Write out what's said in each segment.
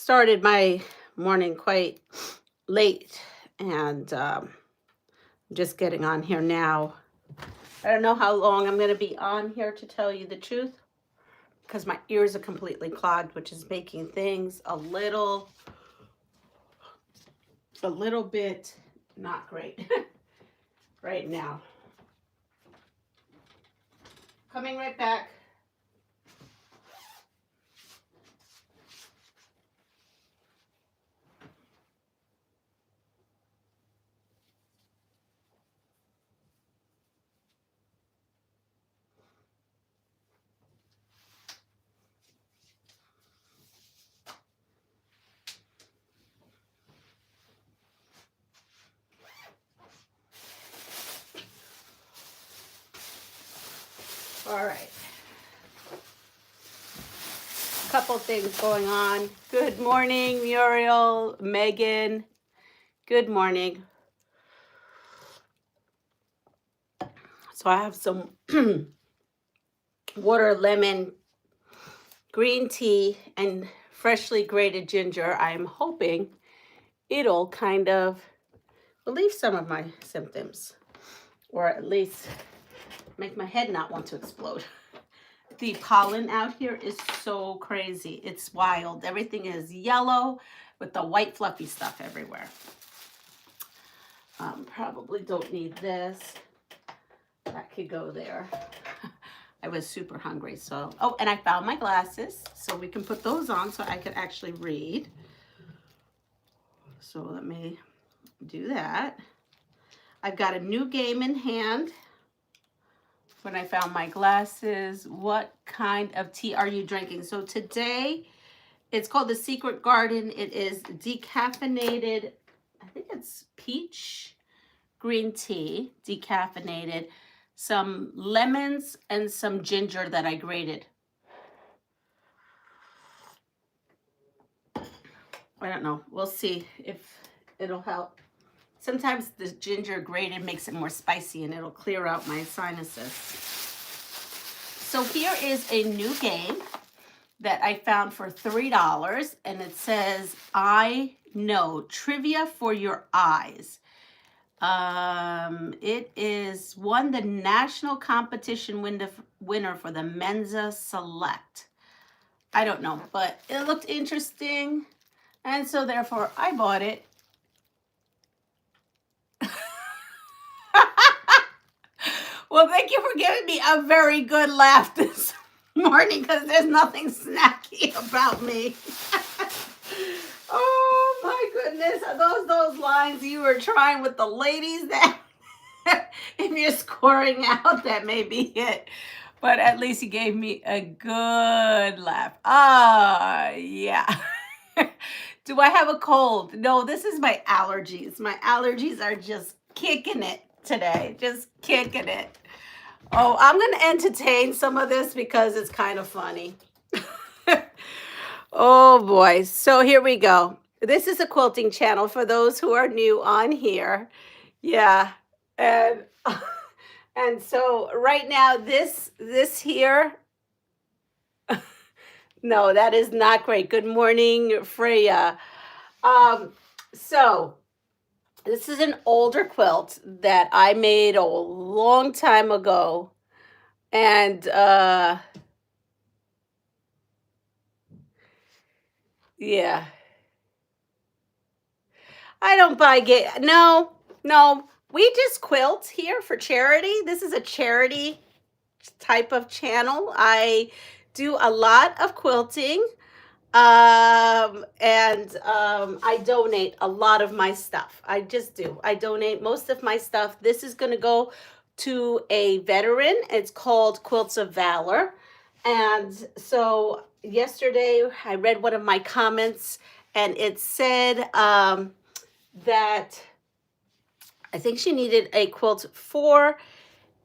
started my morning quite late and just getting on here now. I don't know how long I'm going to be on here, to tell you the truth, because my ears are completely clogged, which is making things a little bit not great right now. Coming right back. All right. Couple things going on. Good morning, Muriel, Megan. Good morning. So I have some water, lemon, green tea, and freshly grated ginger. I'm hoping it'll kind of relieve some of my symptoms, or at least make my head not want to explode. The pollen out here is so crazy. It's wild. Everything is yellow with the white fluffy stuff everywhere. Probably don't need this. That could go there. I was super hungry, so. Oh, and I found my glasses, so we can put those on so I could actually read. So let me do that. I've got a new game in hand. When I found my glasses, what kind of tea are you drinking? So today, it's called the Secret Garden. It is decaffeinated, I think it's peach green tea, decaffeinated, some lemons and some ginger that I grated. I don't know. We'll see if it'll help. Sometimes the ginger grated makes it more spicy and it'll clear out my sinuses. So here is a new game that I found for $3, and it says, I Know, Trivia for Your Eyes. It is won the national competition winner for the Mensa Select. I don't know, but it looked interesting, and so therefore I bought it. Well, thank you for giving me a very good laugh this morning, because there's nothing snacky about me. Oh my goodness, are those lines you were trying with the ladies? That if you're scoring out, that may be it. But at least you gave me a good laugh. Yeah. Do I have a cold? No, this is my allergies. My allergies are just kicking it today. Just kicking it. Oh, I'm going to entertain some of this because it's kind of funny. Oh boy. So here we go. This is a quilting channel for those who are new on here. Yeah. And and so right now this here, no, that is not great. Good morning, Freya. So this is an older quilt that I made a long time ago. And yeah. I don't buy no. We just quilt here for charity. This is a charity type of channel. I do a lot of quilting. I donate a lot of my stuff. I just do. I donate most of my stuff. This is going to go to a veteran. It's called Quilts of Valor. And so yesterday I read one of my comments, and it said that I think she needed a quilt for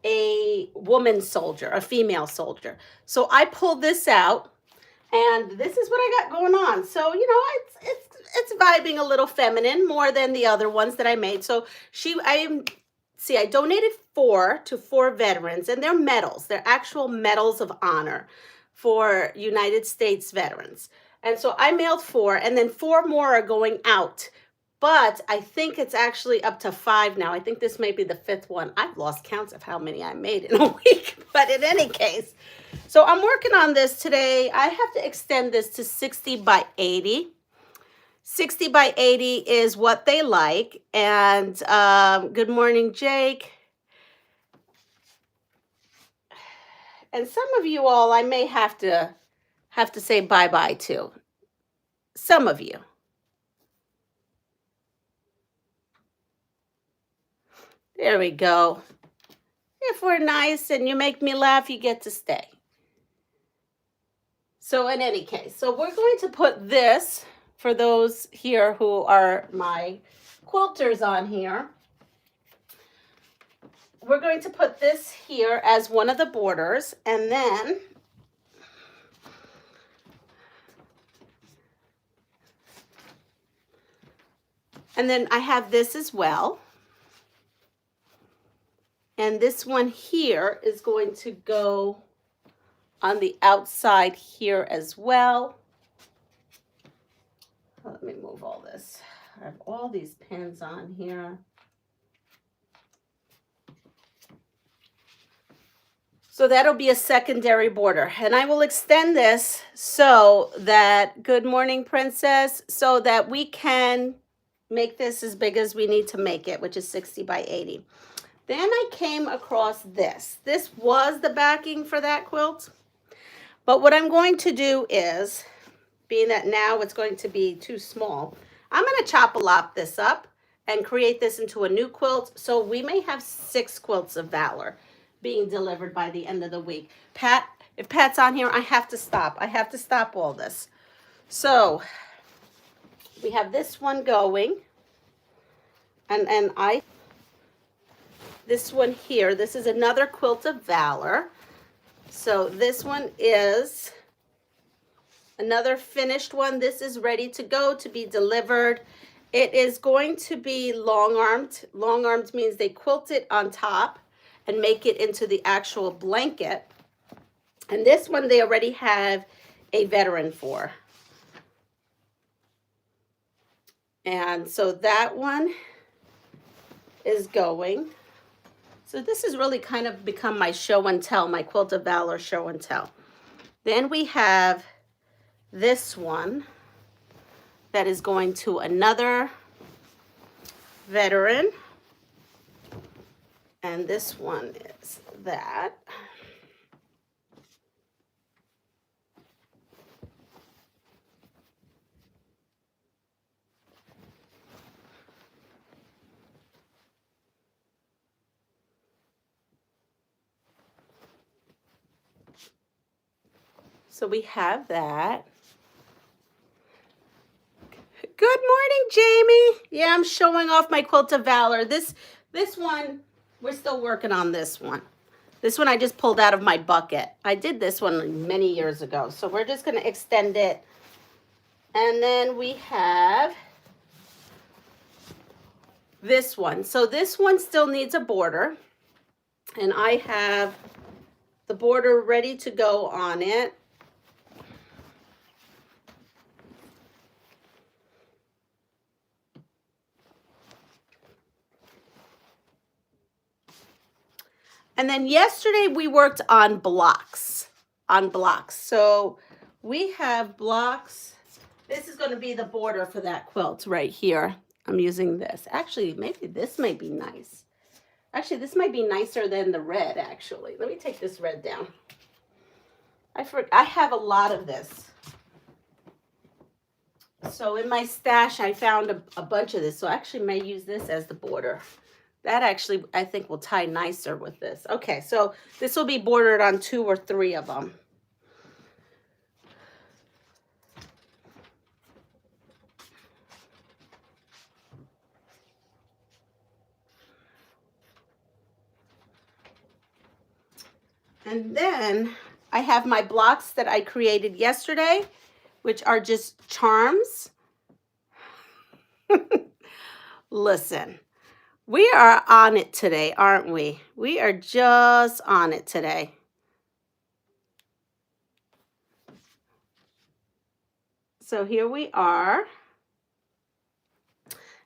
a woman soldier, a female soldier. So I pulled this out, and this is what I got going on. So, you know, it's vibing a little feminine more than the other ones that I made. So I donated 4 to 4 veterans, and they're medals. They're actual medals of honor for United States veterans. And so I mailed 4, and then 4 more are going out. But I think it's actually up to 5 now. I think this may be the 5th one. I've lost count of how many I made in a week. But in any case, so I'm working on this today. I have to extend this to 60 by 80. 60 by 80 is what they like. And good morning, Jake. And some of you all, I may have to say bye-bye to. Some of you. There we go. If we're nice and you make me laugh, you get to stay. So in any case, so we're going to put this, for those here who are my quilters on here, we're going to put this here as one of the borders, and then I have this as well. And this one here is going to go on the outside here as well. Let me move all this. I have all these pins on here. So that'll be a secondary border. And I will extend this so that, good morning, Princess, so that we can make this as big as we need to make it, which is 60 by 80. Then I came across this. This was the backing for that quilt. But what I'm going to do is, being that now it's going to be too small, I'm going to chop-a-lop this up and create this into a new quilt. So we may have 6 quilts of Valor being delivered by the end of the week. Pat, if Pat's on here, I have to stop. I have to stop all this. So we have this one going. And this one here, this is another quilt of Valor. So this one is another finished one. This is ready to go to be delivered. It is going to be long-armed. Long-armed means they quilt it on top and make it into the actual blanket. And this one they already have a veteran for. And so that one is going. So this has really kind of become my show and tell, my Quilt of Valor show and tell. Then we have this one that is going to another veteran. And this one is that. So we have that. Good morning, Jamie. Yeah, I'm showing off my Quilt of Valor. This one, we're still working on this one. This one I just pulled out of my bucket. I did this one many years ago. So we're just going to extend it. And then we have this one. So this one still needs a border. And I have the border ready to go on it. And then yesterday we worked on blocks, So we have blocks. This is going to be the border for that quilt right here. I'm using this. Actually, maybe this might be nice. Actually, this might be nicer than the red, actually. Let me take this red down. I have a lot of this. So in my stash, I found a bunch of this. So I actually may use this as the border. That actually, I think, will tie nicer with this. Okay, so this will be bordered on 2 or 3 of them. And then I have my blocks that I created yesterday, which are just charms. Listen. We are on it today, aren't we? We are just on it today. So here we are.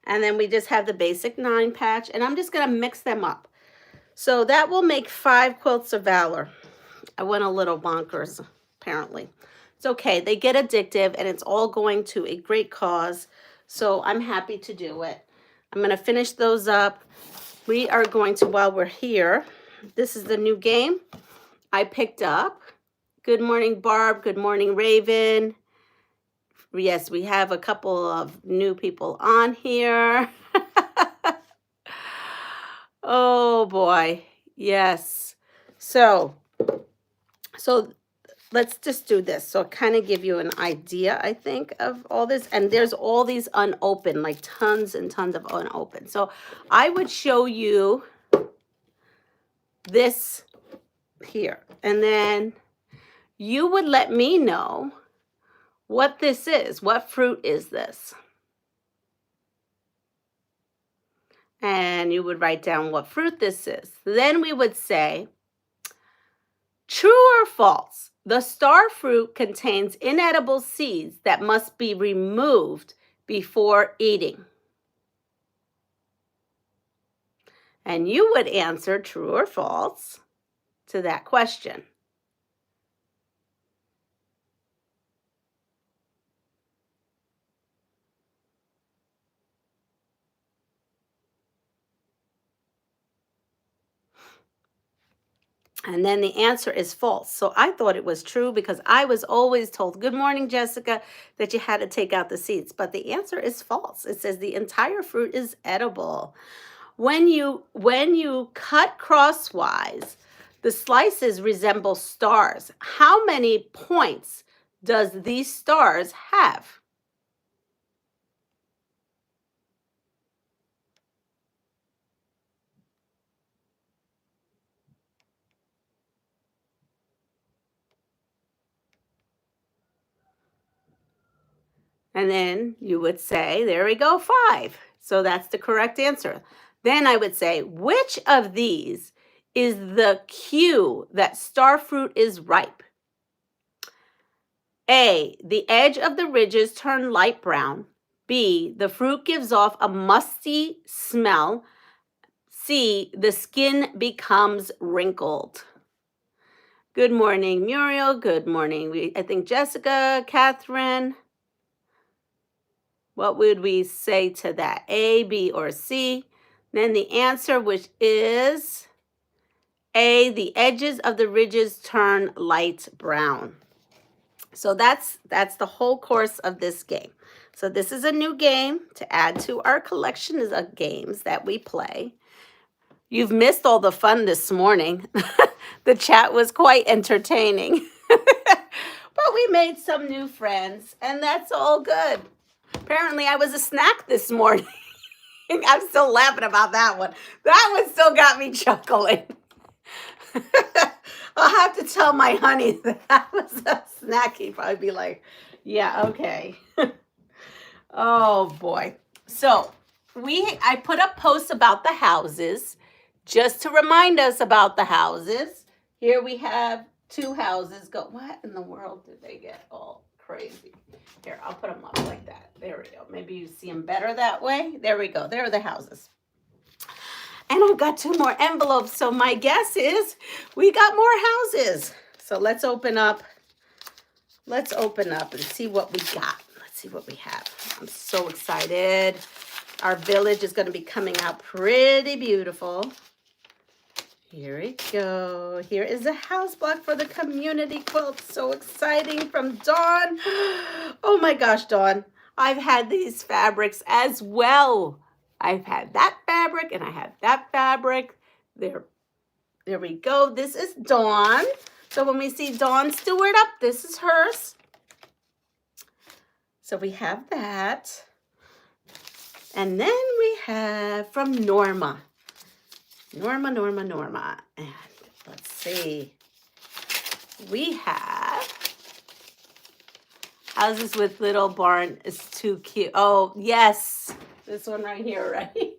And then we just have the basic 9 patch, and I'm just going to mix them up. So that will make 5 quilts of valor. I went a little bonkers, apparently. It's okay. They get addictive, and it's all going to a great cause. So I'm happy to do it. I'm going to finish those up. We are going to, while we're here, this is the new game I picked up. Good morning, Barb. Good morning, Raven. Yes, we have a couple of new people on here. Oh boy. Yes. So let's just do this. So kind of give you an idea, I think, of all this. And there's all these unopened, like tons and tons of unopened. So I would show you this here. And then you would let me know what this is. What fruit is this? And you would write down what fruit this is. Then we would say, true or false? The star fruit contains inedible seeds that must be removed before eating. And you would answer true or false to that question. And then the answer is false. So I thought it was true because I was always told, good morning, Jessica, that you had to take out the seeds. But the answer is false. It says the entire fruit is edible. When you cut crosswise, the slices resemble stars. How many points does these stars have? And then you would say, there we go, 5. So that's the correct answer. Then I would say, which of these is the cue that star fruit is ripe? A, the edge of the ridges turn light brown. B, the fruit gives off a musty smell. C, the skin becomes wrinkled. Good morning, Muriel. Good morning. I think Jessica, Catherine. What would we say to that? A, B, or C? Then the answer, which is A, the edges of the ridges turn light brown. So that's the whole course of this game. So this is a new game to add to our collection of games that we play. You've missed all the fun this morning. The chat was quite entertaining. But we made some new friends, and that's all good. Apparently, I was a snack this morning. I'm still laughing about that one. That one still got me chuckling. I'll have to tell my honey that was a snack. He'd probably be like, yeah, okay. Oh, boy. So I put up posts about the houses just to remind us about the houses. Here we have 2 houses. What in the world did they get all crazy? Here, I'll put them up like that. There we go. Maybe you see them better that way. There we go. There are the houses. And I've got 2 more envelopes. So my guess is we got more houses. So let's open up. Let's open up and see what we got. Let's see what we have. I'm so excited. Our village is going to be coming out pretty beautiful. Here we go. Here is a house block for the community quilt. So exciting from Dawn. Oh my gosh, Dawn. I've had these fabrics as well. I've had that fabric and I have that fabric. There we go. This is Dawn. So when we see Dawn Stewart up, this is hers. So we have that. And then we have from Norma. Norma. And let's see. We have houses with little barn is too cute. Oh, yes. This one right here, right?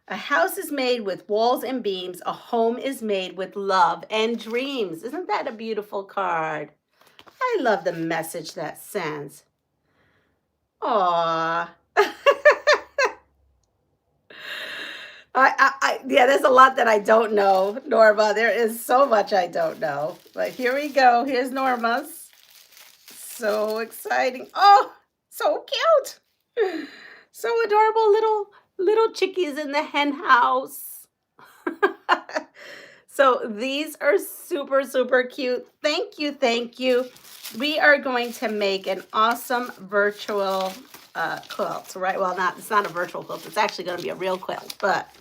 A house is made with walls and beams. A home is made with love and dreams. Isn't that a beautiful card? I love the message that sends. Aww. Yeah, there's a lot that I don't know, Norma. There is so much I don't know. But here we go. Here's Norma's. So exciting. Oh, so cute. So adorable, little chickies in the hen house. So these are super, super cute. Thank you, thank you. We are going to make an awesome virtual quilt, right? Well, it's not a virtual quilt. It's actually going to be a real quilt, but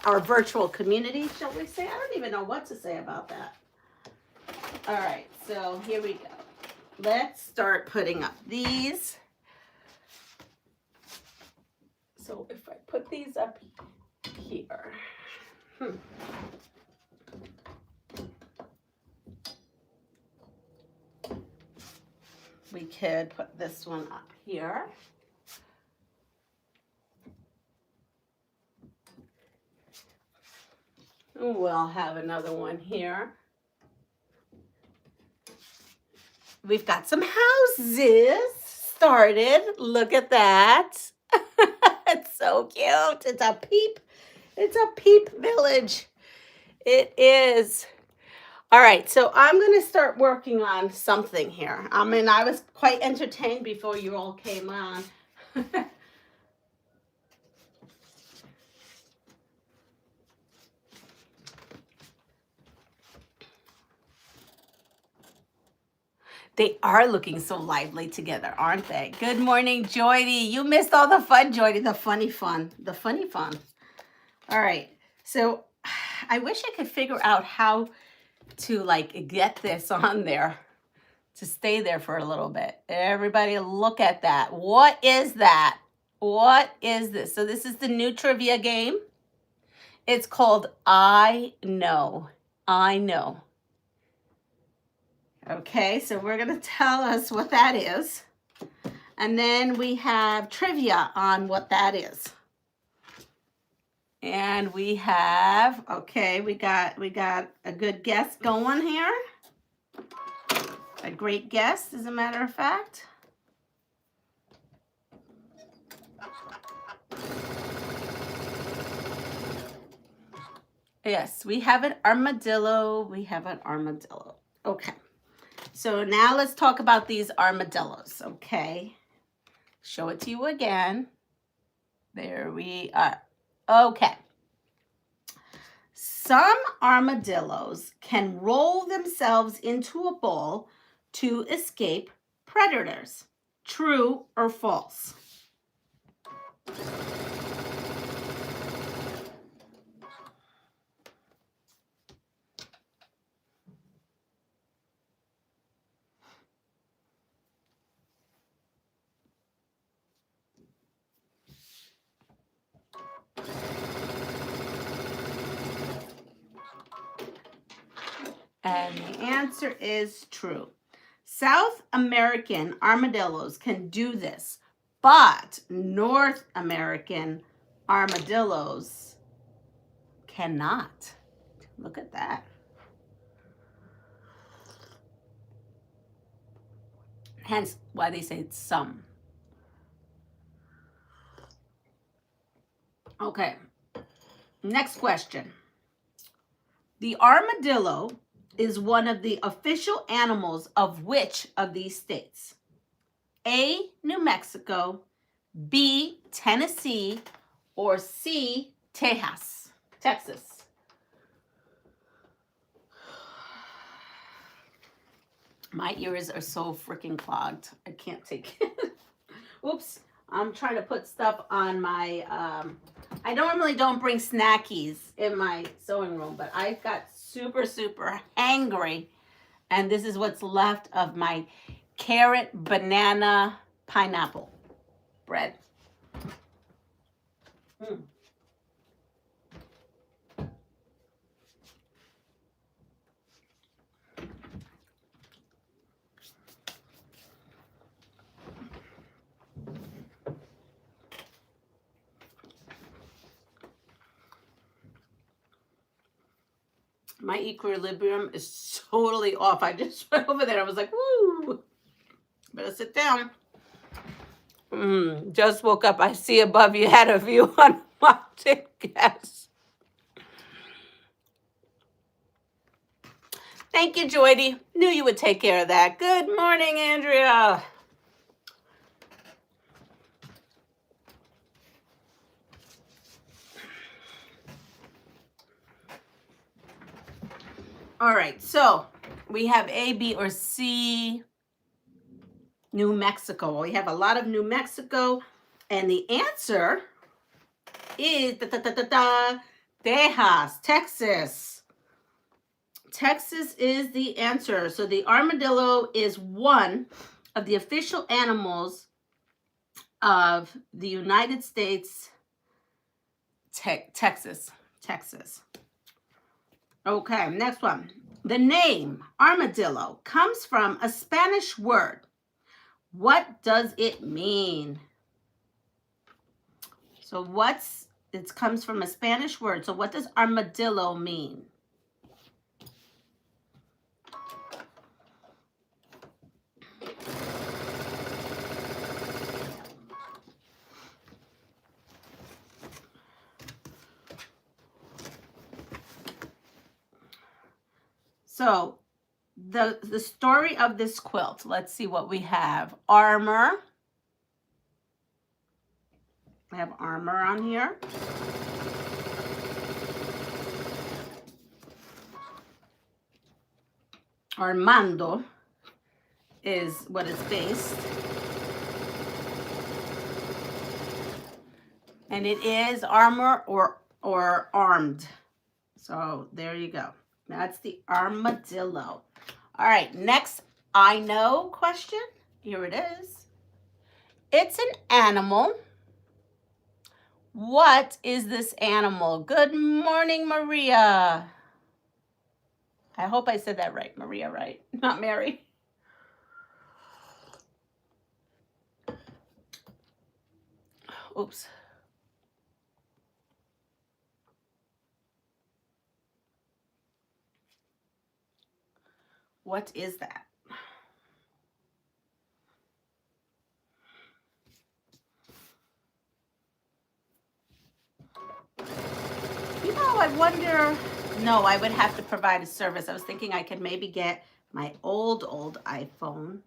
our virtual community, shall we say? I don't even know what to say about that. All right, so here we go. Let's start putting up these. So if I put these up here. We could put this one up here. We'll have another one here. We've got some houses started. Look at that. It's so cute. It's a peep village. It is. All right, so I'm going to start working on something here. I mean, I was quite entertained before you all came on. They are looking so lively together, aren't they? Good morning, Joydy. You missed all the fun, Joydy. The funny fun. The funny fun. All right. So I wish I could figure out how to like get this on there to stay there for a little bit. Everybody look at that. What is that? What is this? So this is the new trivia game. It's called I Know. I Know. Okay, so we're going to tell us what that is. And then we have trivia on what that is. And we have, okay, we got a good guess going here. A great guess, as a matter of fact. Yes, we have an armadillo. We have an armadillo. Okay. So now let's talk about these armadillos, okay? Show it to you again. There we are. Okay. Some armadillos can roll themselves into a ball to escape predators. True or false? And the answer is true. South American armadillos can do this, but North American armadillos cannot. Look at that. Hence why they say it's some. Okay, next question. The armadillo is one of the official animals of which of these states? A, New Mexico, B, Tennessee, or C, Texas? My ears are so freaking clogged. I can't take it. Oops. I'm trying to put stuff on my, I normally don't bring snackies in my sewing room, but I got super hangry. And this is what's left of my carrot, banana, pineapple bread. My equilibrium is totally off. I just went over there. I was like, woo. Better sit down. Just woke up. I see above you had a view on mountain. Yes. Thank you, Joydy. Knew you would take care of that. Good morning, Andrea. All right, so we have A, B, or C. New Mexico. We have a lot of New Mexico, and the answer is Tejas, Texas. Texas is the answer. So the armadillo is one of the official animals of the United States. Texas. Okay, next one. The name armadillo comes from a Spanish word. What does it mean? So it comes from a Spanish word. So what does armadillo mean? So the story of this quilt, let's see what we have. Armor. I have armor on here. Armando is what it's based. And it is armor or armed. So there you go. That's the armadillo. All right, next I know question. Here it is. It's an animal. What is this animal? Good morning, Maria. I hope I said that right, Maria, right? Not Mary. Oops. What is that? You know, I wonder, no, I would have to provide a service. I was thinking I could maybe get my old iPhone.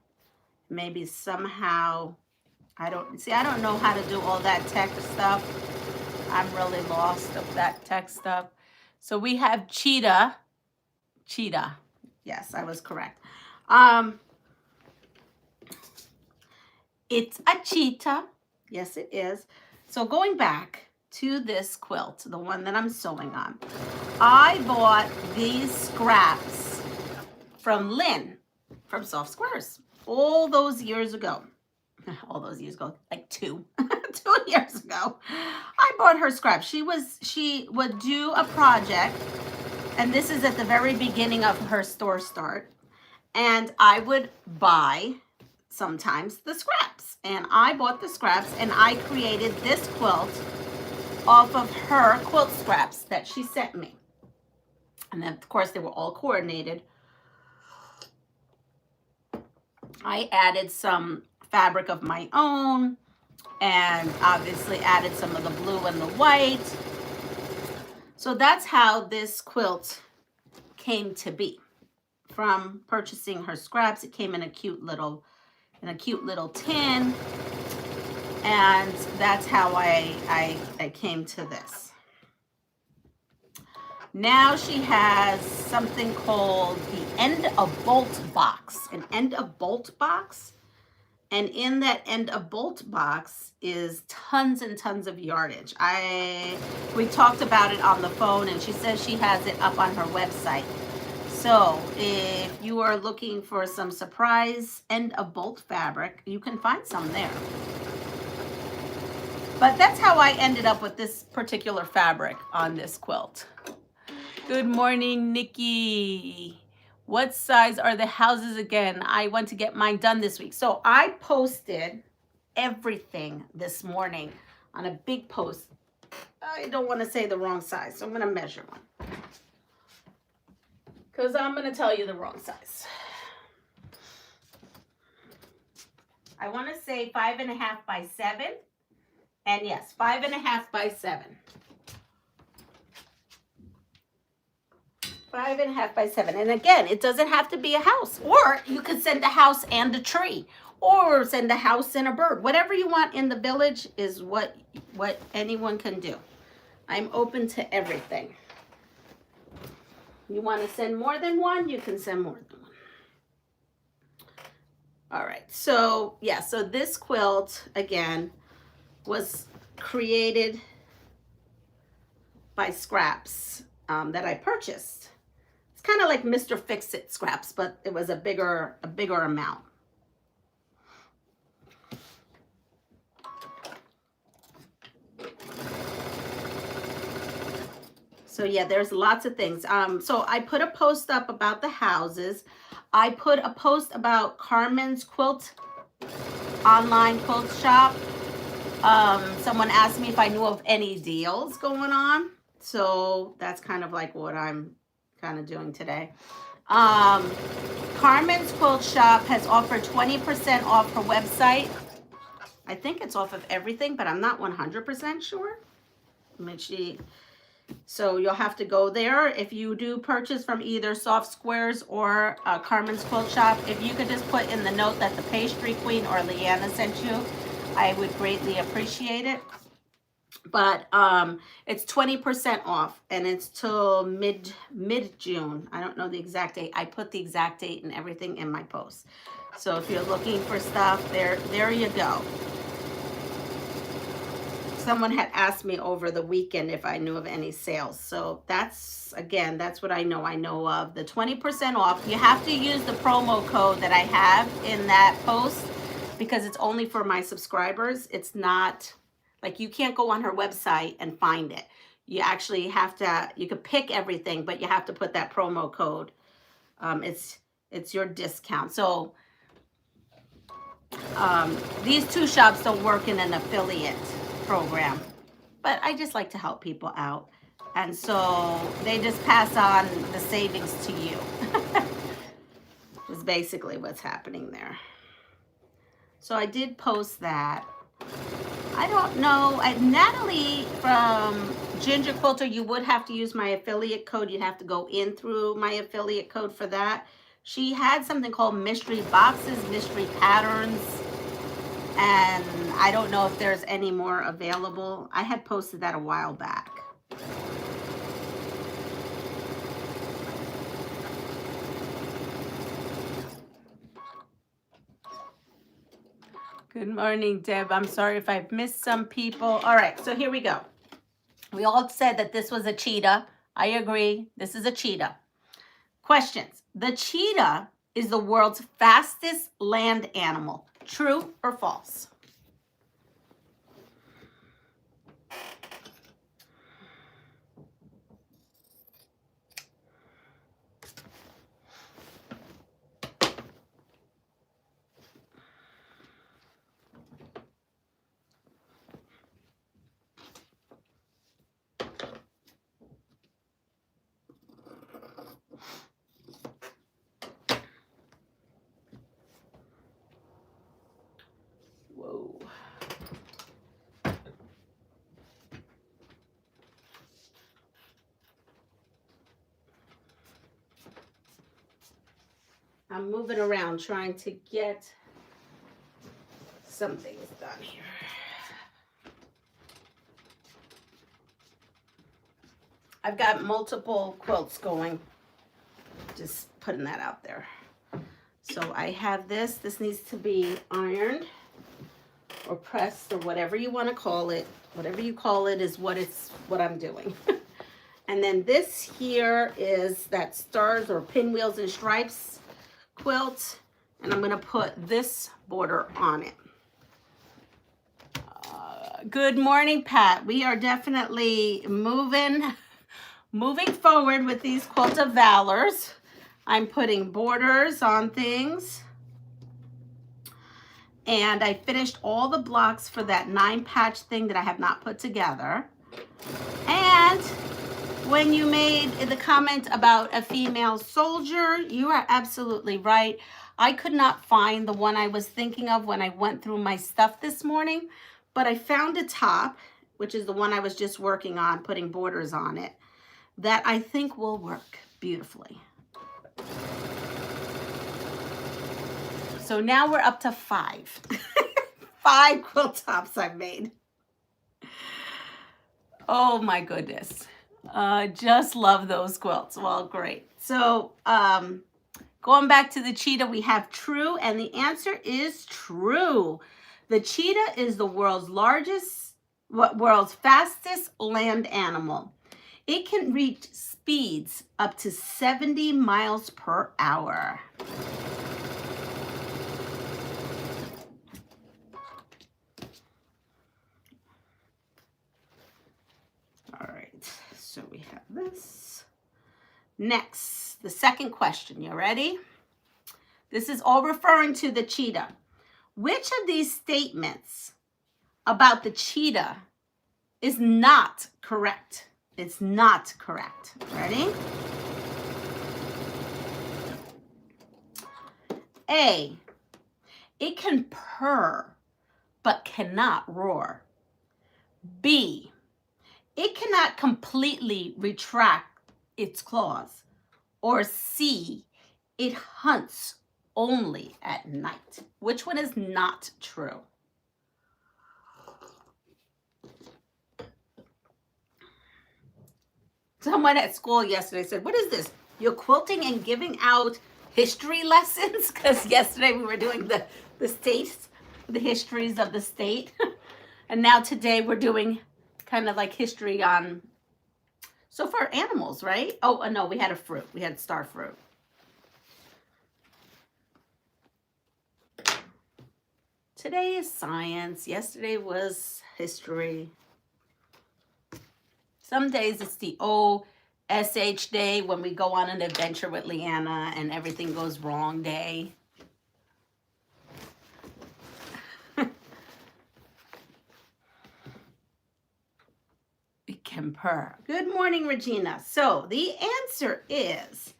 Maybe somehow, I don't know how to do all that tech stuff. I'm really lost of that tech stuff. So we have cheetah. Yes, I was correct. It's a cheetah. Yes, it is. So going back to this quilt, the one that I'm sewing on, I bought these scraps from Lynn from Soft Squares all those years ago. Like 2 years ago. I bought her scraps. She would do a project, and this is at the very beginning of her store start, and I would buy sometimes the scraps, and I bought the scraps, and I created this quilt off of her quilt scraps that she sent me. And then, of course, they were all coordinated. I added some fabric of my own, and obviously added some of the blue and the white. So that's how this quilt came to be. From purchasing her scraps, it came in a cute little tin, and that's how I came to this. Now she has something called the end of bolt box, an end of bolt box. And in that end of bolt box is tons and tons of yardage. We talked about it on the phone, and she says she has it up on her website. So if you are looking for some surprise end of bolt fabric, you can find some there. But that's how I ended up with this particular fabric on this quilt. Good morning, Nikki. What size are the houses again? I want to get mine done this week. So I posted everything this morning on a big post. I don't want to say the wrong size, so I'm going to measure one. because I'm going to tell you the wrong size. I want to say 5.5 by 7. And yes, 5.5 by 7. 5.5 by 7. And again, it doesn't have to be a house. Or you could send a house and a tree. Or send a house and a bird. Whatever you want in the village is what anyone can do. I'm open to everything. You want to send more than one, you can send more than one. All right, so yeah, so this quilt, again, was created by scraps that I purchased. It's kind of like Mr. Fix-It scraps, but it was a bigger amount. So yeah, there's lots of things. So I put a post up about the houses. I put a post about Carmen's quilt, online quilt shop. Someone asked me if I knew of any deals going on. So that's kind of like what I'm kind of doing today. Carmen's quilt shop has offered 20% off her website. I think it's off of everything, but I'm not 100% sure. So you'll have to go there. If you do purchase from either Soft Squares or Carmen's Quilt Shop, if you could just put in the note that the Pastry Queen or Leanna sent you, I would greatly appreciate it. But it's 20% off, and it's till mid-June. I don't know the exact date. I put the exact date and everything in my post. So if you're looking for stuff, there you go. Someone had asked me over the weekend if I knew of any sales. So that's, again, that's what I know. I know of the 20% off. You have to use the promo code that I have in that post because it's only for my subscribers. It's not, like, you can't go on her website and find it. You actually have to, you could pick everything, but you have to put that promo code. It's your discount. So these two shops don't work in an affiliate program, but I just like to help people out, and so they just pass on the savings to you. Is basically what's happening there. So I did post that. I don't know, Natalie from Ginger Quilter, you would have to use my affiliate code. You'd have to go in through my affiliate code for that. She had something called mystery boxes, mystery patterns, and I don't know if there's any more available. I had posted that a while back. Good morning, Deb. I'm sorry if I've missed some people. All right, so here we go. We all said that this was a cheetah. I agree. This is a cheetah. Questions. The cheetah is the world's fastest land animal. True or false? Whoa. I'm moving around trying to get some things done here. I've got multiple quilts going. Just putting that out there. So I have this. This needs to be ironed or pressed or whatever you want to call it. Whatever you call it is what I'm doing. And then this here is that stars or pinwheels and stripes quilt, and I'm going to put this border on it. Good morning, Pat. We are definitely moving forward with these Quilt of Valors. I'm putting borders on things, and I finished all the blocks for that 9-patch thing that I have not put together. And when you made the comment about a female soldier, you are absolutely right. I could not find the one I was thinking of when I went through my stuff this morning, but I found a top, which is the one I was just working on, putting borders on it, that I think will work beautifully. So now we're up to 5. 5 quilt tops I've made. Oh my goodness. Just love those quilts. Well, great. So going back to the cheetah, we have true, and the answer is true. The cheetah is the world's fastest land animal. It can reach speeds up to 70 miles per hour. All right, so we have this. Next, the second question. You ready? This is all referring to the cheetah. Which of these statements about the cheetah is not correct? It's not correct. Ready? A, it can purr but cannot roar. B, it cannot completely retract its claws. Or C, it hunts only at night. Which one is not true? Someone at school yesterday said, what is this? You're quilting and giving out history lessons? Because yesterday we were doing the states, the histories of the state. And now today we're doing kind of like history on, so for animals, right? Oh, no, we had a fruit. We had star fruit. Today is science. Yesterday was history. Some days it's the OSH day when we go on an adventure with Leanna and everything goes wrong day. It can purr. Good morning, Regina. So the answer is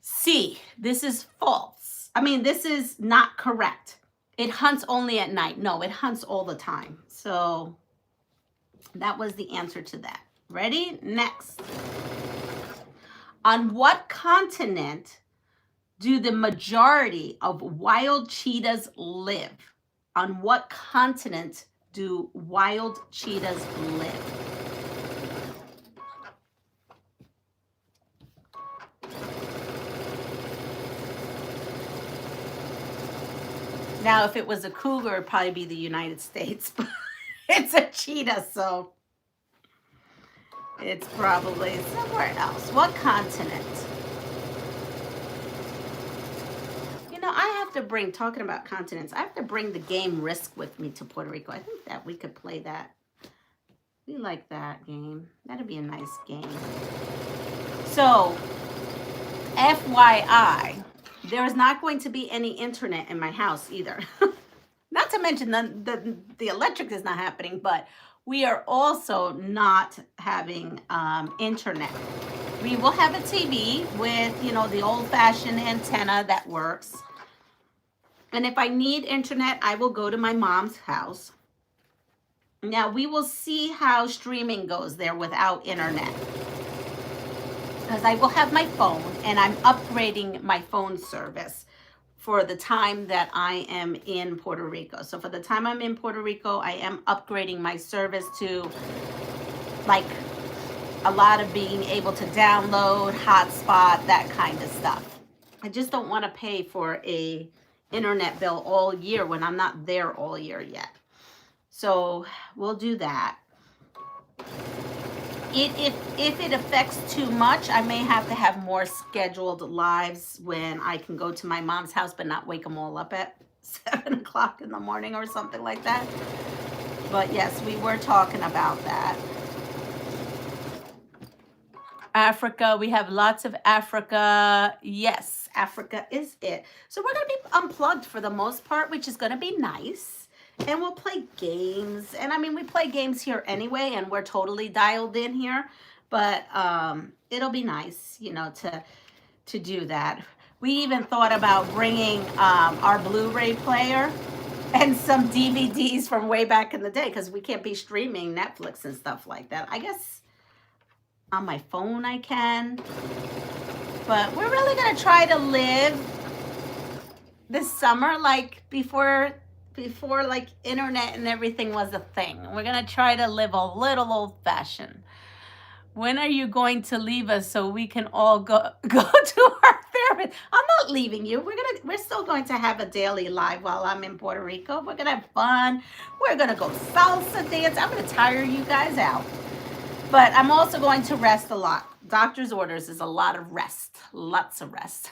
C. This is false. I mean, this is not correct. It hunts only at night. No, it hunts all the time. So that was the answer to that. Ready? Next. On what continent do the majority of wild cheetahs live? On what continent do wild cheetahs live? Now, if it was a cougar, it'd probably be the United States, but it's a cheetah, so it's probably somewhere else. What continent? You know, I have to bring, talking about continents, I have to bring the game Risk with me to Puerto Rico. I think that we could play that. We like that game. That'd be a nice game. So, FYI, there is not going to be any internet in my house either. Not to mention the electric is not happening, but we are also not having internet. We will have a TV with, you know, the old-fashioned antenna that works. And if I need internet, I will go to my mom's house. Now, we will see how streaming goes there without internet. Because I will have my phone, and I'm upgrading my phone service for the time that I am in Puerto Rico. So for the time I'm in Puerto Rico, I am upgrading my service to like a lot of being able to download, hotspot, that kind of stuff. I just don't want to pay for a internet bill all year when I'm not there all year yet. So we'll do that. If it affects too much, I may have to have more scheduled lives when I can go to my mom's house but not wake them all up at 7 o'clock in the morning or something like that. But yes, we were talking about that. Africa, we have lots of Africa. Yes, Africa is it. So we're going to be unplugged for the most part, which is going to be nice. And we'll play games. And I mean, we play games here anyway, and we're totally dialed in here. but it'll be nice, you know, to do that. We even thought about bringing our Blu-ray player and some DVDs from way back in the day, because we can't be streaming Netflix and stuff like that. I guess on my phone I can, but we're really gonna try to live this summer like before like internet and everything was a thing. We're gonna try to live a little old-fashioned. When are you going to leave us so we can all go to our therapist? I'm not leaving you. We're still going to have a daily live while I'm in Puerto Rico. We're gonna have fun. We're gonna go salsa dance. I'm gonna tire you guys out. But I'm also going to rest a lot. Doctor's orders is a lot of rest. Lots of rest.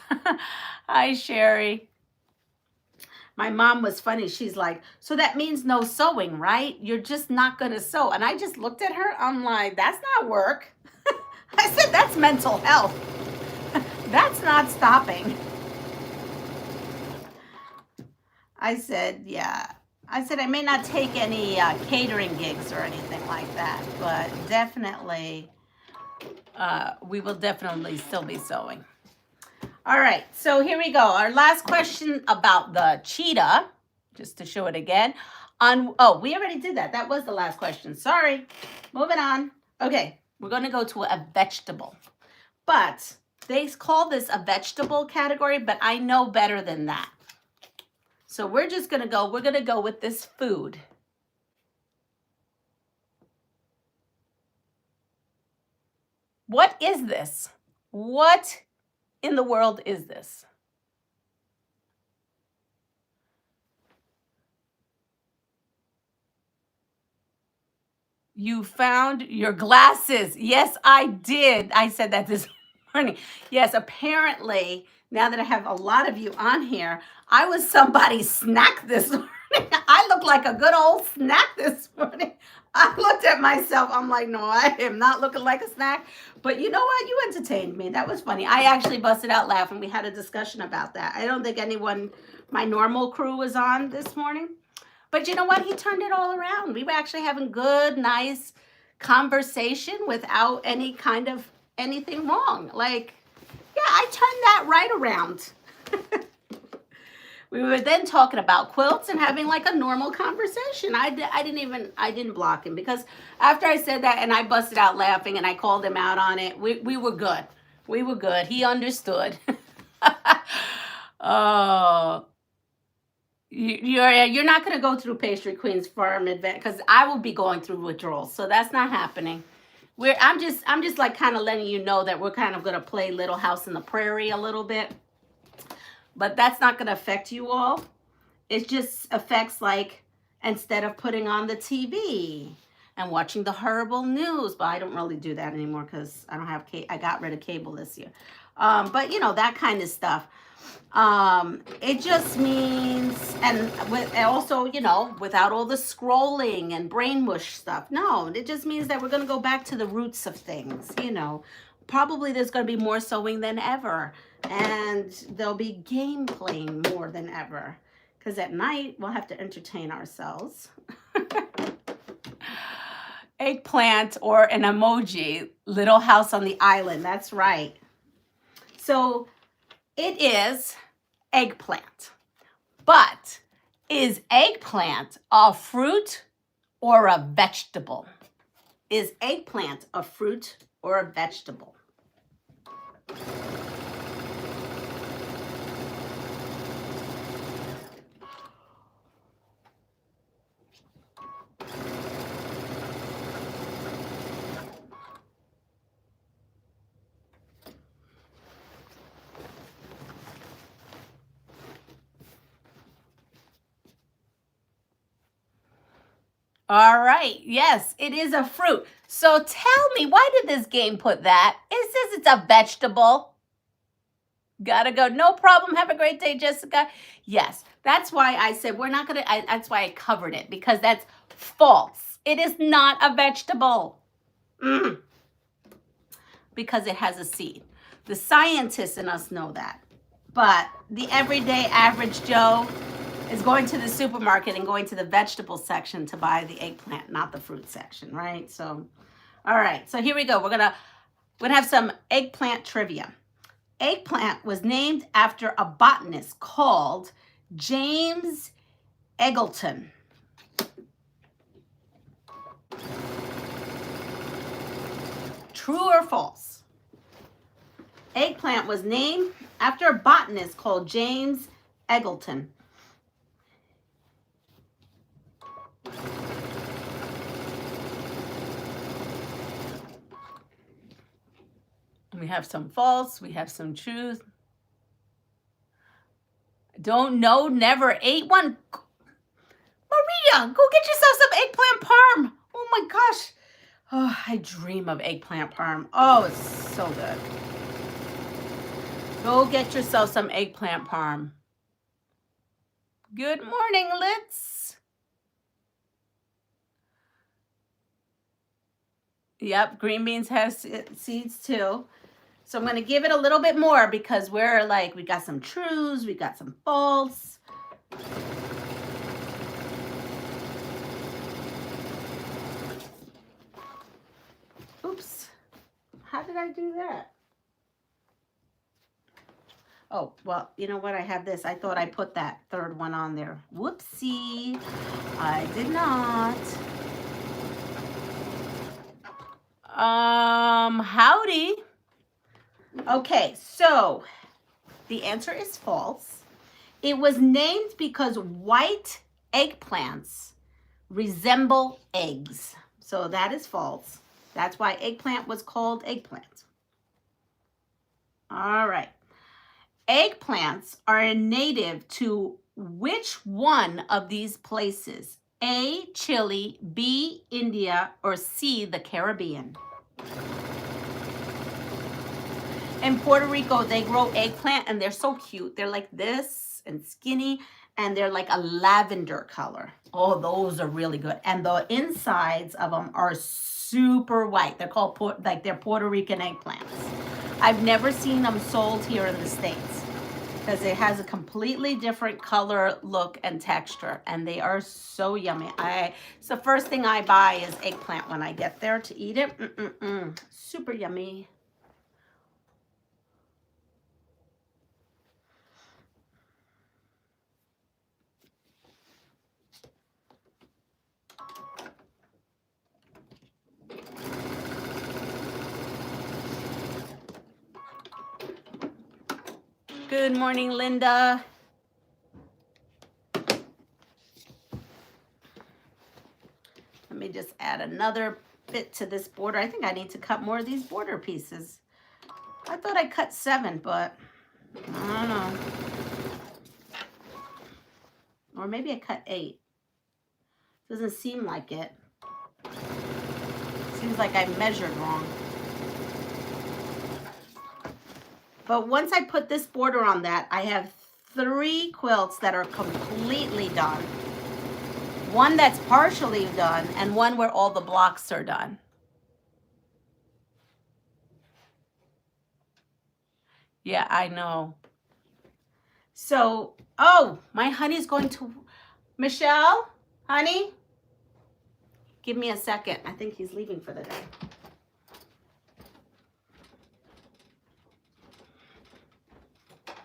Hi, Sherry. My mom was funny. She's like, so that means no sewing, right? You're just not going to sew. And I just looked at her. I'm like, that's not work. I said, that's mental health. That's not stopping. I said, yeah. I said, I may not take any catering gigs or anything like that, but definitely, we will definitely still be sewing. All right, so here we go. Our last question about the cheetah, just to show it again. Oh, we already did that. That was the last question. Sorry. Moving on. Okay, we're going to go to a vegetable. But they call this a vegetable category, but I know better than that. So we're going to go with this food. What is this? What in the world is this? You found your glasses. Yes, I did. I said that this morning. Yes, apparently, now that I have a lot of you on here, I was somebody's snack this morning. I look like a good old snack this morning. I looked at myself. I'm like, no, I am not looking like a snack. But you know what? You entertained me. That was funny. I actually busted out laughing. We had a discussion about that. I don't think anyone, my normal crew was on this morning. But you know what? He turned it all around. We were actually having good, nice conversation without any kind of anything wrong. Like, yeah, I turned that right around. We were then talking about quilts and having like a normal conversation. I didn't block him, because after I said that and I busted out laughing and I called him out on it, we were good. We were good. He understood. Oh, you're not going to go through PastryQueen's Farm Adventures, because I will be going through withdrawals. So that's not happening. I'm just like kind of letting you know that we're kind of going to play Little House in the Prairie a little bit. But that's not going to affect you all. It just affects, like, instead of putting on the TV and watching the horrible news. But I don't really do that anymore because I don't have I got rid of cable this year. But, you know, that kind of stuff. It just means, and also, you know, without all the scrolling and brain mush stuff. No, it just means that we're going to go back to the roots of things, you know. Probably there's going to be more sewing than ever. And there'll be game playing more than ever. Because at night, we'll have to entertain ourselves. Eggplant or an emoji. Little House on the Island. That's right. So it is eggplant. But is eggplant a fruit or a vegetable? Is eggplant a fruit or a vegetable? All right. Yes, it is a fruit. So tell me, why did this game put that? It says it's a vegetable. Gotta go. No problem. Have a great day, Jessica. Yes, that's why I said we're not going to, that's why I covered it, because that's false. It is not a vegetable. Because it has a seed. The scientists in us know that. But the everyday average Joe is going to the supermarket and going to the vegetable section to buy the eggplant, not the fruit section, right? So, all right. So here we go. We're going to We're gonna have some eggplant trivia. Eggplant was named after a botanist called James Eggleton. True or false? Eggplant was named after a botanist called James Eggleton. We have some false, we have some truth. Don't know, never ate one. Maria, go get yourself some eggplant parm. Oh my gosh. Oh, I dream of eggplant parm. Oh, it's so good. Go get yourself some eggplant parm. Good morning, Litz. Yep, green beans has seeds too. So I'm going to give it a little bit more because we're like, we got some truths, we got some false. Oops. How did I do that? Oh, well, you know what? I have this. I thought I put that third one on there. Whoopsie. I did not. Howdy. Okay, so the answer is false. It was named because white eggplants resemble eggs. So that is false. That's why eggplant was called eggplant. All right. Eggplants are native to which one of these places? A, Chile, B, India, or C, the Caribbean? In Puerto Rico, they grow eggplant and they're so cute. They're like this and skinny and they're like a lavender color. Oh, those are really good. And the insides of them are super white. They're called they're Puerto Rican eggplants. I've never seen them sold here in the States because it has a completely different color, look, and texture. And they are so yummy. It's the first thing I buy is eggplant when I get there to eat it. Super yummy. Good morning, Linda. Let me just add another bit to this border. I think I need to cut more of these border pieces. I thought I cut 7, but I don't know. Or maybe I cut 8. Doesn't seem like it. Seems like I measured wrong. But once I put this border on that, I have 3 quilts that are completely done. 1 that's partially done, and 1 where all the blocks are done. Yeah, I know. So, oh, my honey's going to... Michelle, honey, give me a second. I think he's leaving for the day.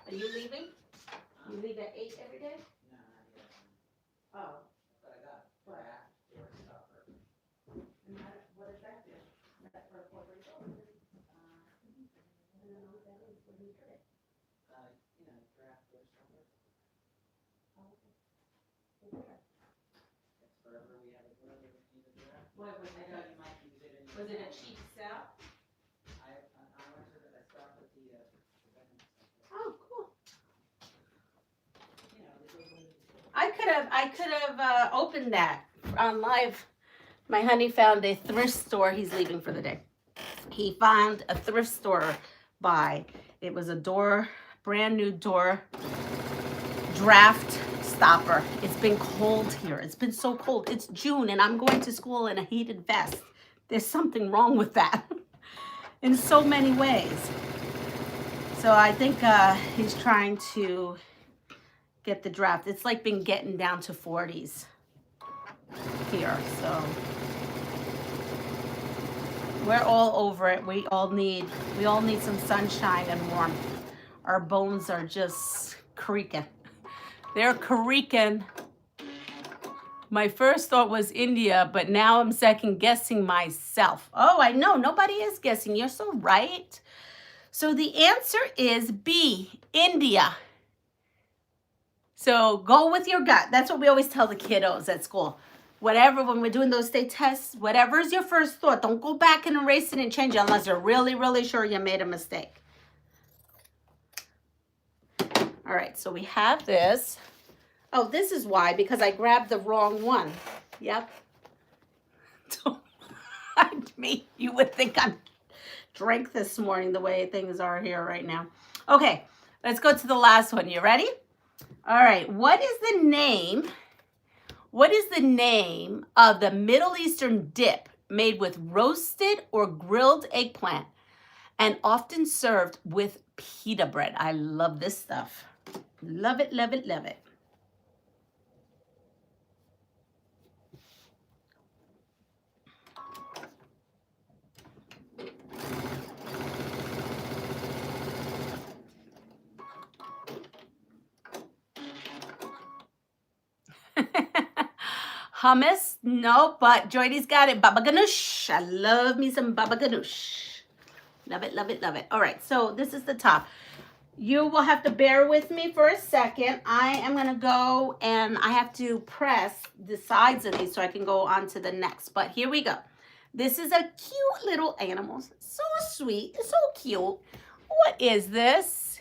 Are you leaving? You leave at 8 every day? No, not yet. Oh. But I got flat door stopper. And what does that do? Is that for Puerto Rico? I don't know what that is. What do you put it? Draft door stopper. Oh, okay. It's forever we have a door that we need a draft. What was it? You might use it in Was it a cheap sale? I went to I stopped at the vending stuff. Oh, cool. The door. I could have opened that on live. My honey found a thrift store. He's leaving for the day. He found a thrift store buy. It was a door, brand new door draft stopper. It's been cold here. It's been so cold. It's June and I'm going to school in a heated vest. There's something wrong with that in so many ways. So I think he's trying to get the draft. It's like been getting down to 40s here. So We're all over it. We all need some sunshine and warmth. Our bones are just creaking. They're creaking. My first thought was India, but now I'm second guessing myself. Oh, I know. Nobody is guessing. You're so right. So the answer is B, India. So go with your gut. That's what we always tell the kiddos at school. Whatever, when we're doing those state tests, whatever is your first thought, don't go back and erase it and change it unless you're really, really sure you made a mistake. All right, so we have this. Oh, this is why, because I grabbed the wrong one. Yep. You would think I'm drank this morning the way things are here right now. Okay, let's go to the last one. You ready? All right, what is the name of the Middle Eastern dip made with roasted or grilled eggplant and often served with pita bread? I love this stuff. Love it, love it, love it. Hummus? No, but Joydy's got it. Baba ganoush. I love me some baba ganoush. Love it, love it, love it. All right, so this is the top. You will have to bear with me for a second. I am going to go and I have to press the sides of these so I can go on to the next. But here we go. This is a cute little animal. So sweet. It's so cute. What is this?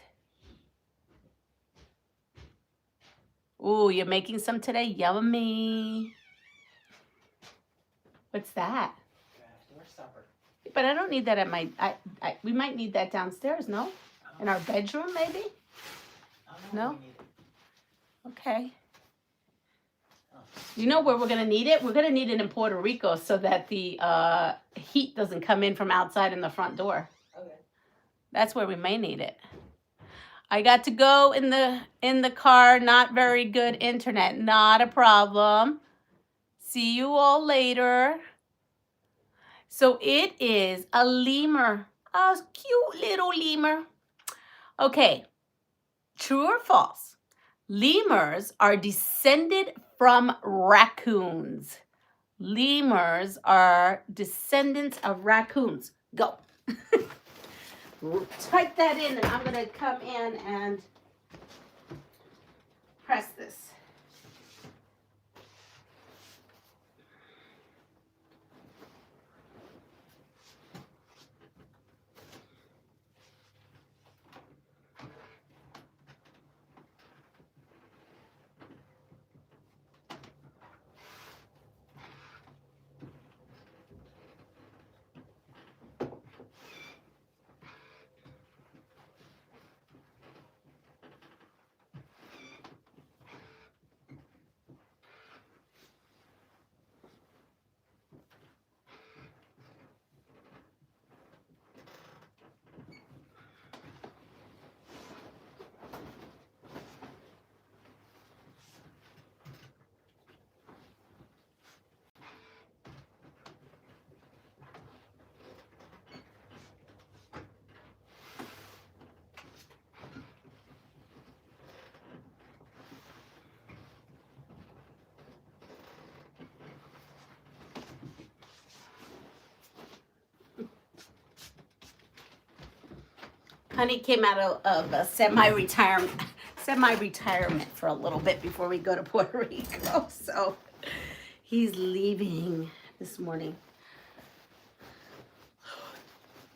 Ooh, you're making some today? Yummy. What's that? After supper. But I don't need that at my... we might need that downstairs, no? In our bedroom, maybe? No? Okay. You know where we're going to need it? We're going to need it in Puerto Rico so that the heat doesn't come in from outside in the front door. Okay. That's where we may need it. I got to go in the car. Not very good internet. Not a problem. See you all later. So it is a lemur. A cute little lemur. Okay, true or false? Lemurs are descended from raccoons. Lemurs are descendants of raccoons. Go. Type that in and I'm going to come in and press this. Honey came out of a semi-retirement for a little bit before we go to Puerto Rico. So he's leaving this morning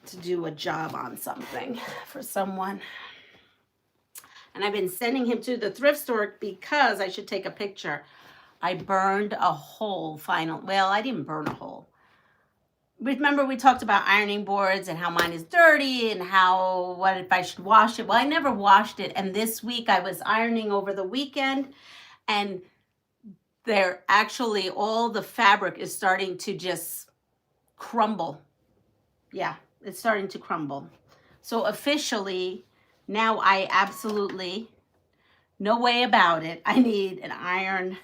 to do a job on something for someone. And I've been sending him to the thrift store because I should take a picture. I burned a hole well, I didn't burn a hole. Remember we talked about ironing boards and how mine is dirty and what if I should wash it? Well, I never washed it. And this week I was ironing over the weekend and all the fabric is starting to just crumble. Yeah, it's starting to crumble. So officially, now I absolutely, no way about it, I need an ironing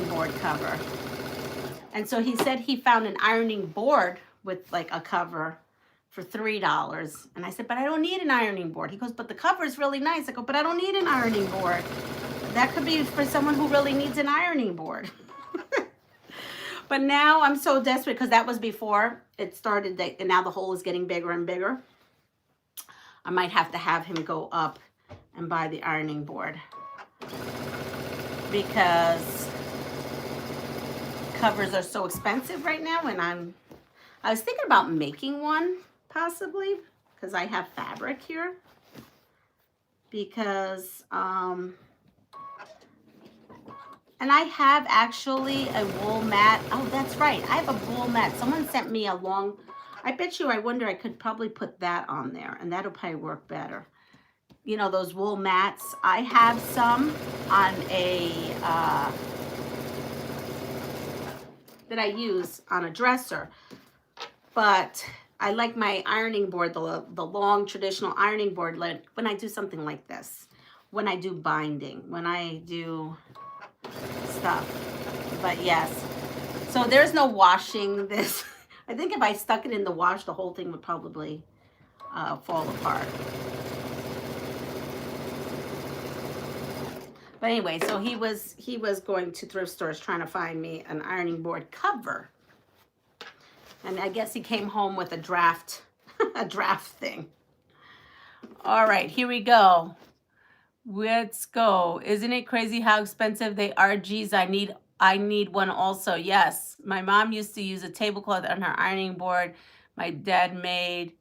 board cover. And so he said he found an ironing board with like a cover for $3. And I said, but I don't need an ironing board. He goes, but the cover is really nice. I go, but I don't need an ironing board. That could be for someone who really needs an ironing board. But now I'm so desperate because that was before it started, and now the hole is getting bigger and bigger. I might have to have him go up and buy the ironing board because covers are so expensive right now. And I was thinking about making one possibly because I have fabric here, because and I have actually a wool mat. Oh, that's right. I have a wool mat. Someone sent me a long, I bet you, I wonder, I could probably put that on there and that'll probably work better. You know, those wool mats. I have some on a, that I use on a dresser. But I like my ironing board, the long traditional ironing board, like when I do something like this. When I do binding, when I do stuff. But yes, so there's no washing this. I think if I stuck it in the wash, the whole thing would probably fall apart. But anyway, so he was going to thrift stores trying to find me an ironing board cover, and I guess he came home with a draft a draft thing. All right, here we go. Let's go. Isn't it crazy how expensive they are? Geez, I need one also. Yes, my mom used to use a tablecloth on her ironing board my dad made,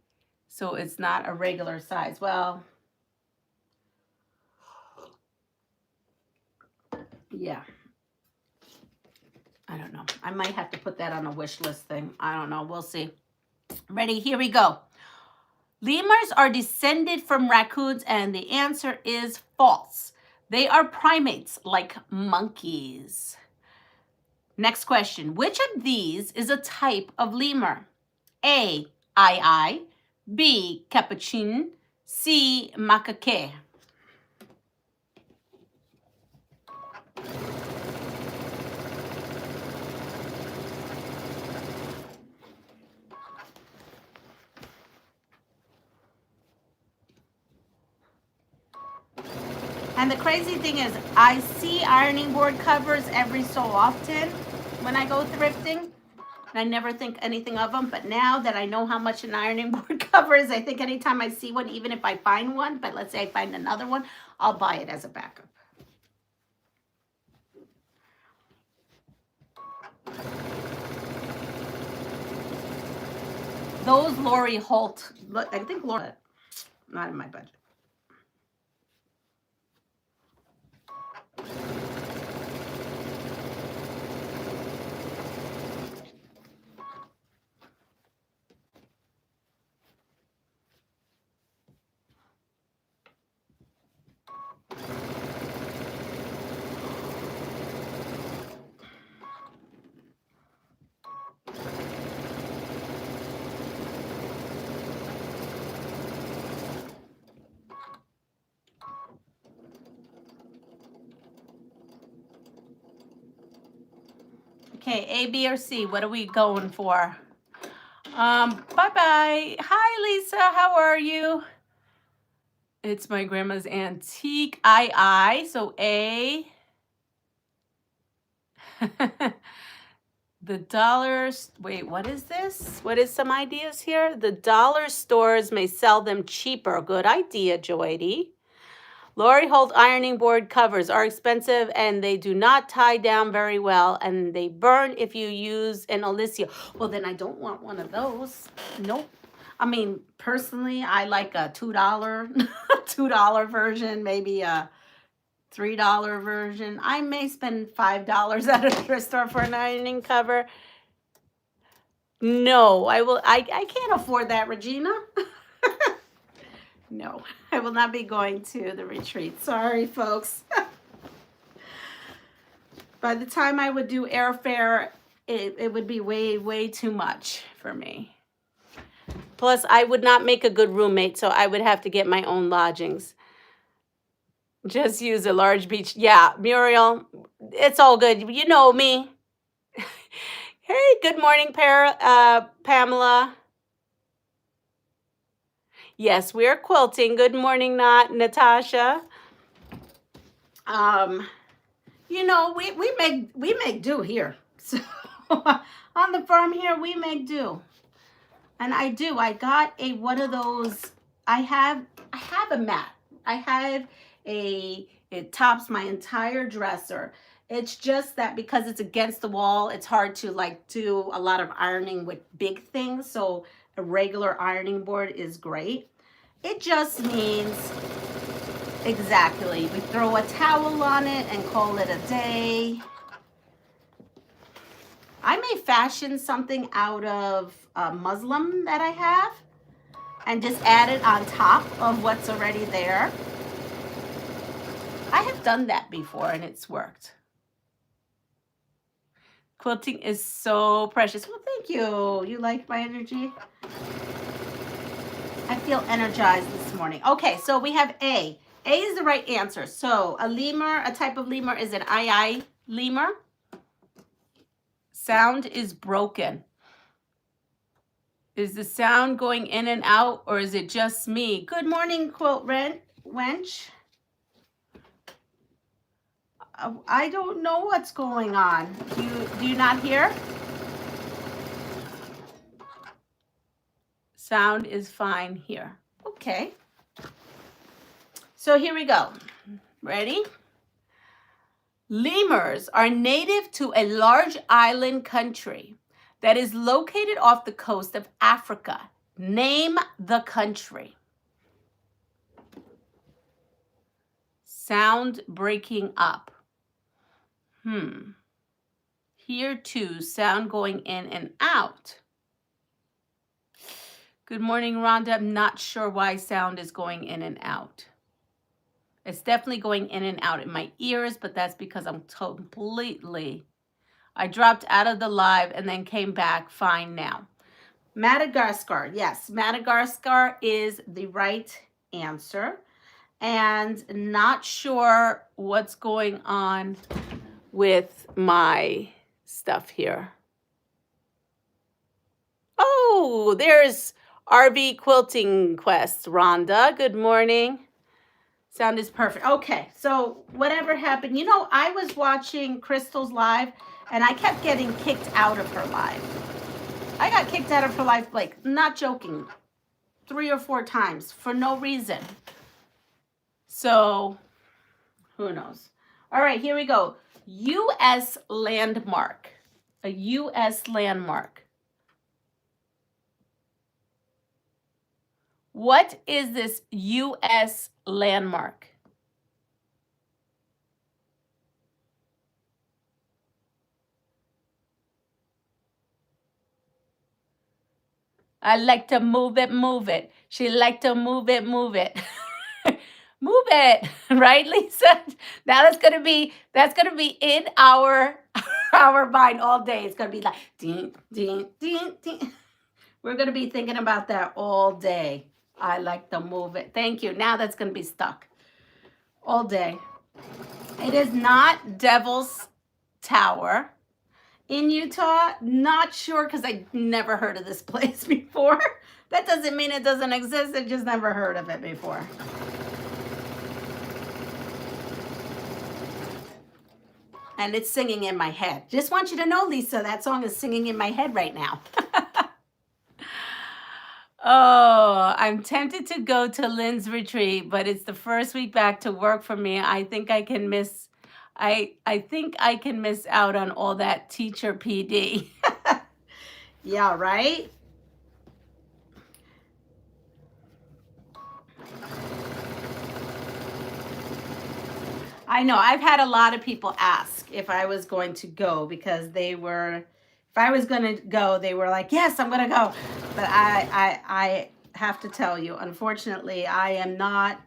so it's not a regular size. Well, yeah. I don't know. I might have to put that on a wish list thing. I don't know. We'll see. Ready? Here we go. Lemurs are descended from raccoons, and the answer is false. They are primates like monkeys. Next question. Which of these is a type of lemur? A, I, B, capuchin, C, macaque. And the crazy thing is, I see ironing board covers every so often when I go thrifting, and I never think anything of them. But now that I know how much an ironing board cover is, I think anytime I see one, even if I find one, but let's say I find another one, I'll buy it as a backup. Those Lori Holt, I think Lori, not in my budget. Okay, A, B, or C, what are we going for? Bye-bye. Hi, Lisa, how are you? It's my grandma's antique. I, so A. The dollars, wait, what is this? What is some ideas here? The dollar stores may sell them cheaper. Good idea, Joydy. Lori Holt ironing board covers are expensive and they do not tie down very well and they burn if you use an Alicia. Well, then I don't want one of those. Nope. I mean, personally, I like a $2, $2 version, maybe a $3 version. I may spend $5 at a thrift store for an ironing cover. No, I can't afford that, Regina. No, I will not be going to the retreat. Sorry, folks. By the time I would do airfare, it would be way, way too much for me. Plus, I would not make a good roommate, so I would have to get my own lodgings. Just use a large beach. Yeah, Muriel, it's all good. You know me. Hey, good morning, Pamela. Yes, we're quilting. Good morning, Natasha. You know, we make do here. So on the farm here, we make do. And I do. I got one of those. I have a mat. I have it tops my entire dresser. It's just that because it's against the wall, it's hard to like do a lot of ironing with big things. So a regular ironing board is great. It just means exactly. We throw a towel on it and call it a day. I may fashion something out of muslin that I have and just add it on top of what's already there. I have done that before and it's worked. Quilting is so precious. Well, thank you. You like my energy? I feel energized this morning. Okay, so we have A. A is the right answer. So a lemur, a type of lemur is an II lemur. Sound is broken. Is the sound going in and out, or is it just me? Good morning, Quilt Wench. I don't know what's going on. Do you not hear? Sound is fine here. Okay. So here we go. Ready? Lemurs are native to a large island country that is located off the coast of Africa. Name the country. Sound breaking up. Here too, sound going in and out. Good morning, Rhonda. I'm not sure why sound is going in and out. It's definitely going in and out in my ears, but that's because I'm I dropped out of the live and then came back fine now. Madagascar. Yes, Madagascar is the right answer. And not sure what's going on with my stuff here. Oh, there's RV Quilting Quest, Rhonda. Good morning. Sound is perfect. Okay, so whatever happened, you know, I was watching Crystal's live and I kept getting kicked out of her live. I got kicked out of her live, like, not joking, 3 or 4 times for no reason. So, who knows? All right, here we go. U.S. landmark. A U.S. landmark. What is this U.S. landmark? I like to move it, move it. She like to move it, move it. Move it, right, Lisa? Now that's gonna be in our mind all day. It's gonna be like ding, ding, ding, ding. We're gonna be thinking about that all day. I like to move it. Thank you. Now that's gonna be stuck all day. It is not Devil's Tower in Utah. Not sure because I never heard of this place before. That doesn't mean it doesn't exist. I just never heard of it before. And it's singing in my head. Just want you to know, Lisa, that song is singing in my head right now. Oh, I'm tempted to go to Lynn's retreat, but it's the first week back to work for me. I think I can miss out on all that teacher PD. Yeah, right? I know. I've had a lot of people ask if I was going to go because if I was going to go, they were like, yes, I'm going to go. But I have to tell you, unfortunately, I am not.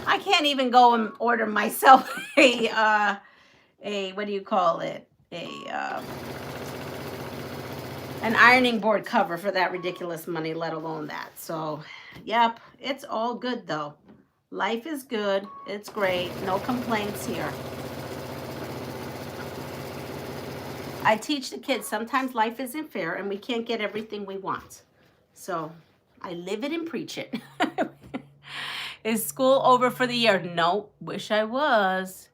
I can't even go and order myself what do you call it? An ironing board cover for that ridiculous money, let alone that. So, yep, it's all good though. Life is good. It's great. No complaints here. I teach the kids sometimes life isn't fair and we can't get everything we want. So I live it and preach it. Is school over for the year? No, wish I was.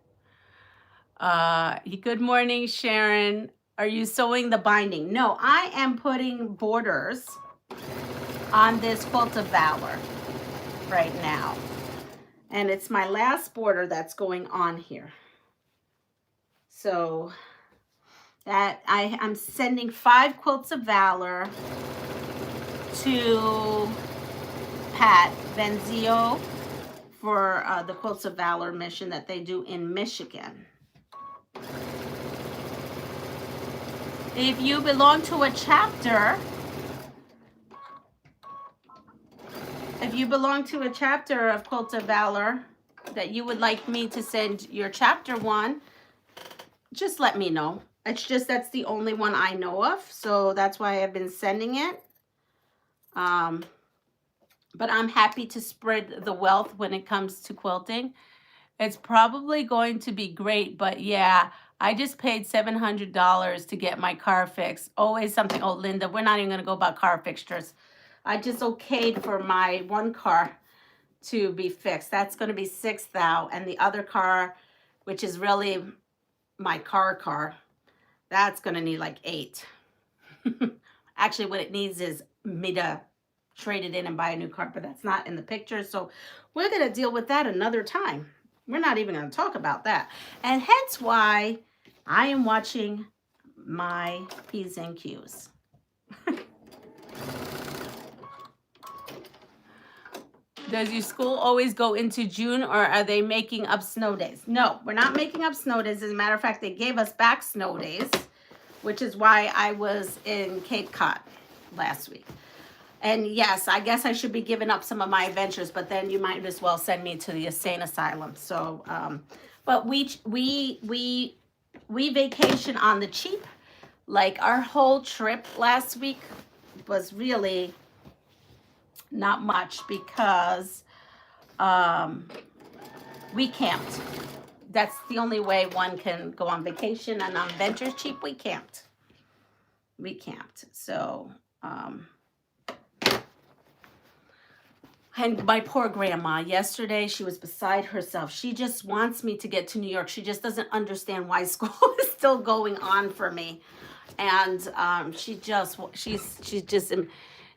Good morning, Sharon. Are you sewing the binding? No, I am putting borders on this Quilt of Valor right now. And it's my last border that's going on here. So that I'm sending 5 Quilts of Valor to Pat Benzio for the Quilts of Valor mission that they do in Michigan. If you belong to a chapter, of Quilts of Valor that you would like me to send your chapter one, just let me know. It's just that's the only one I know of, so that's why I've been sending it. But I'm happy to spread the wealth when it comes to quilting. It's probably going to be great, but yeah, I just paid $700 to get my car fixed. Always something. Oh, Linda, we're not even going to go about car fixtures. I just okayed for my one car to be fixed. That's going to be $6,000, and the other car, which is really my car, that's going to need like $8,000. Actually, what it needs is me to trade it in and buy a new car, but that's not in the picture. So we're going to deal with that another time. We're not even going to talk about that. And hence why I am watching my P's and Q's. Does your school always go into June, or are they making up snow days? No, we're not making up snow days. As a matter of fact, they gave us back snow days, which is why I was in Cape Cod last week. And yes, I guess I should be giving up some of my adventures, but then you might as well send me to the insane asylum. So, but we vacation on the cheap. Like our whole trip last week was really not much because we camped. That's the only way one can go on vacation, and on Ventures Cheap, we camped. So, and my poor grandma, yesterday, she was beside herself. She just wants me to get to New York. She just doesn't understand why school is still going on for me. And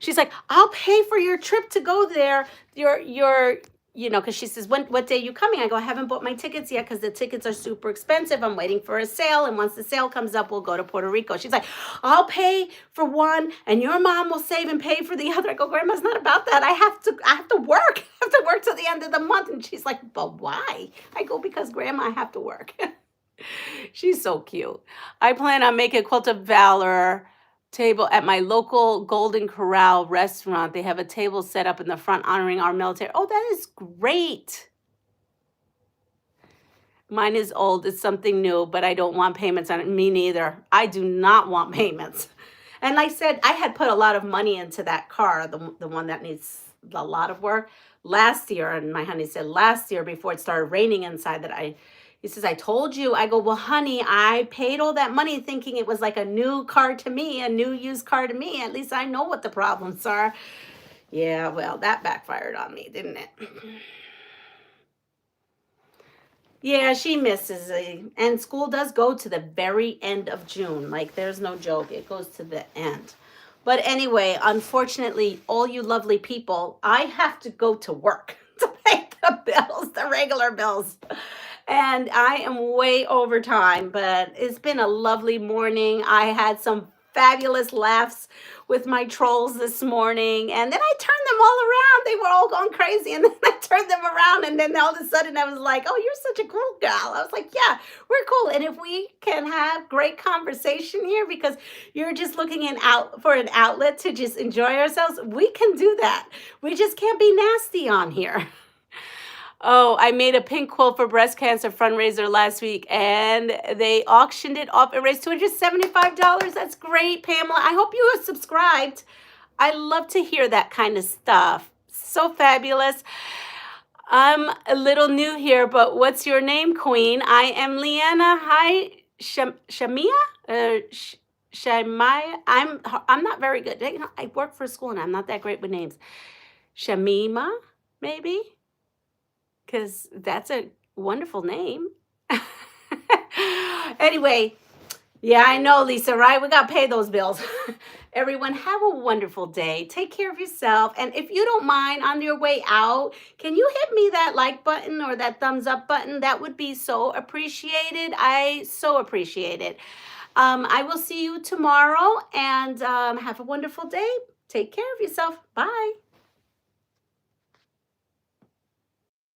she's like, I'll pay for your trip to go there. Because she says, what day are you coming? I go, I haven't bought my tickets yet because the tickets are super expensive. I'm waiting for a sale. And once the sale comes up, we'll go to Puerto Rico. She's like, I'll pay for one and your mom will save and pay for the other. I go, Grandma, it's not about that. I have to work. I have to work till the end of the month. And she's like, but why? I go, because Grandma, I have to work. She's so cute. I plan on making a Quilt of Valor table at my local Golden Corral restaurant. They have a table set up in the front honoring our military. Oh, that is great. Mine is old. It's something new, but I don't want payments on it. Me neither. I do not want payments. And like I said, I had put a lot of money into that car, the one that needs a lot of work, last year. And my honey said last year, before it started raining inside, he says, I told you. I go, well, honey, I paid all that money thinking it was like a new car to me, a new used car to me. At least I know what the problems are. Yeah, well, that backfired on me, didn't it? Yeah, she misses it. And school does go to the very end of June. Like, there's no joke. It goes to the end. But anyway, unfortunately, all you lovely people, I have to go to work to pay the bills, the regular bills. And I am way over time, but it's been a lovely morning. I had some fabulous laughs with my trolls this morning, and then I turned them all around. They were all going crazy, and then I turned them around, and then all of a sudden I was like, oh, you're such a cool gal. I was like, yeah, we're cool. And if we can have great conversation here because you're just looking for an outlet to just enjoy ourselves, we can do that. We just can't be nasty on here. Oh, I made a pink quilt for breast cancer fundraiser last week, and they auctioned it off. It raised $275. That's great, Pamela. I hope you are subscribed. I love to hear that kind of stuff. So fabulous. I'm a little new here, but what's your name, Queen? I am Leanna. Hi, Shamia? Shamaya? I'm not very good. You know, I work for a school and I'm not that great with names. Shamima, maybe? Because that's a wonderful name. Anyway, yeah, I know, Lisa, right? We got to pay those bills. Everyone, have a wonderful day. Take care of yourself. And if you don't mind, on your way out, can you hit me that like button or that thumbs up button? That would be so appreciated. I so appreciate it. I will see you tomorrow, and have a wonderful day. Take care of yourself. Bye.